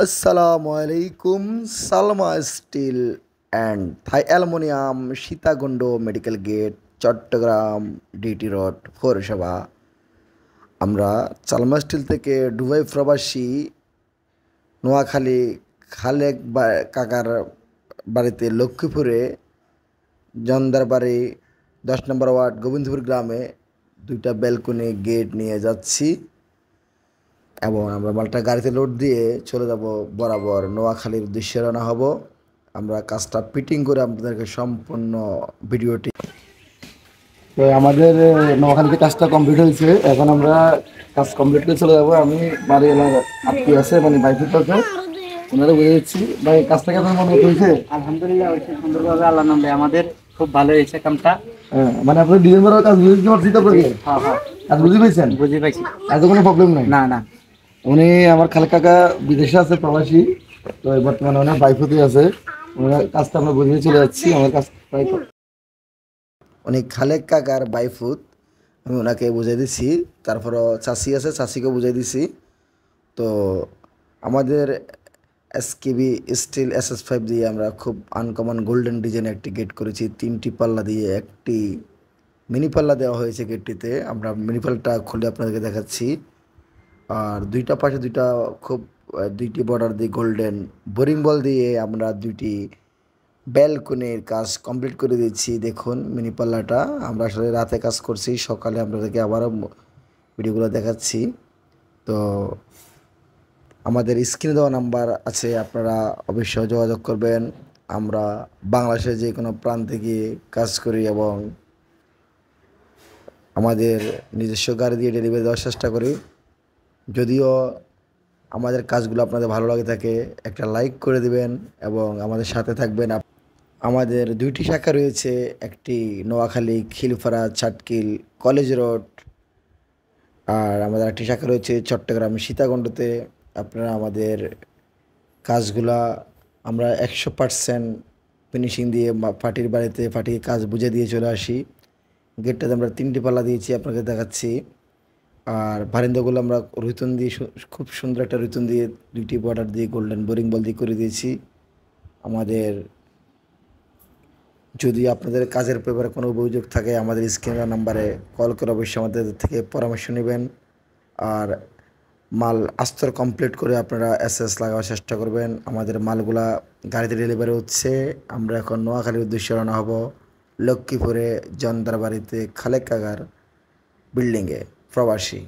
আসসালামু আলাইকুম। Salma steel and Thai aluminium, Sitakunda medical gate, Chittagong DT road পৌরসভা। আমরা সালমা স্টিল থেকে দুবাই প্রবাসী নোয়াখালী খালেক কাকার বাড়িতে লক্ষ্মীপুরে জন্দারবাড়ি 10 নম্বর ওয়ার্ড গোবিন্দপুর গ্রামে দুইটা ব্যালকনি গেট নিয়ে যাচ্ছি এবং আমরা মালটা গাড়িতে লোড দিয়ে চলে যাব বরাবর নোয়াখালীর উদ্দেশ্যে রওনা হব। আমরা কাজটা ফিটিং করে আপনাদেরকে সম্পূর্ণ ভিডিওটি তো আমাদের নোয়াখালীতে কাজটা কমপ্লিট হয়েছে। এখন আমরা কাজ কমপ্লিট করে চলে যাবো। আমি বাড়ি আমার আত্মীয় আছে, মানে বাইফুট আছে, ওনারা বুঝে দিচ্ছি। ভাই কাজটা কেমন মনে হয়েছে? আলহামদুলিল্লাহ হয়েছে সুন্দরভাবে, আল্লাহ নামে আমাদের খুব ভালো হয়েছে কামটা। হ্যাঁ, মানে আপনি ডিসেম্বরের কাজ বুঝে দিতে পারছি তো? হ্যাঁ হ্যাঁ, কাজ বুঝে পেয়েছেন? বুঝে পাইছি, এত কোনো প্রবলেম নাই। না না, উনি আমার খালেক কাকা বিদেশে আছে, প্রবাসী, তো বর্তমানে ওনার বাইফুতে আছে। ওনার কাজটা আমরা বুঝিয়ে চলে যাচ্ছি। আমার কাজ উনি খালেক কাকার বাইফুত, আমি ওনাকে বুঝিয়ে দিচ্ছি। তারপরও চাষি আছে, চাষিকে বুঝিয়ে দিছি। তো আমাদের এসকেবি স্টিল SS5 দিয়ে আমরা খুব আনকমন গোল্ডেন ডিজাইনের একটি গেট করেছি। 3টি পাল্লা দিয়ে একটি মিনি পাল্লা দেওয়া হয়েছে গেটটিতে। আমরা মিনি পাল্লাটা খুলে আপনাদেরকে দেখাচ্ছি। আর দুইটা পাশে দুইটি বর্ডার দিয়ে গোল্ডেন বোরিং বল দিয়ে আমরা দুইটি ব্যালকনির কাজ কমপ্লিট করে দিচ্ছি। দেখুন মিনি পাল্লাটা আমরা আসলে রাতে কাজ করছি, সকালে আপনাদেরকে আবারও ভিডিওগুলো দেখাচ্ছি। তো আমাদের স্ক্রিনে দেওয়া নাম্বার আছে, আপনারা অবশ্যই যোগাযোগ করবেন। আমরা বাংলাদেশের যে কোনো প্রান্তে গিয়ে কাজ করি এবং আমাদের নিজস্ব গাড়ি দিয়ে ডেলিভারি দেওয়ার চেষ্টা করি। যদিও আমাদের কাজগুলো আপনাদের ভালো লাগে থাকে, একটা লাইক করে দিবেন এবং আমাদের সাথে থাকবেন। আমাদের দুইটি শাখা রয়েছে, একটি নোয়াখালী খিলফারা চাটকিল কলেজ রোড, আর আমাদের একটি শাখা রয়েছে চট্টগ্রাম সীতাকুণ্ডতে। আপনারা আমাদের কাজগুলা আমরা 100% ফিনিশিং দিয়ে পার্টির বাড়িতে পার্টিকে কাজ বুঝে দিয়ে চলে আসি। গেটটাতে আমরা 3টি পাল্লা দিয়েছি, আপনাকে দেখাচ্ছি। আর বারিন্দাগুলো আমরা রুইতন দিয়ে খুব সুন্দর একটা রুইতন দিয়ে 2টি বর্ডার দিয়ে গোল্ডেন বোরিং বল দিয়ে করে দিয়েছি। আমাদের যদি আপনাদের কাজের ব্যাপারে কোনো অভিযোগ থাকে, আমাদের স্ক্রিনের নাম্বারে কল করে অবশ্যই আমাদের থেকে পরামর্শ নেবেন। আর মাল আস্তর কমপ্লিট করে আপনারা SS লাগাবার চেষ্টা করবেন। আমাদের মালগুলা গাড়িতে ডেলিভারি হচ্ছে। আমরা এখন নোয়াখালীর উদ্দেশ্যে রওনা হব, লক্ষ্মীপুরে জন্দারবাড়িতে খালেক কাকার বিল্ডিংয়ে প্রবাসী।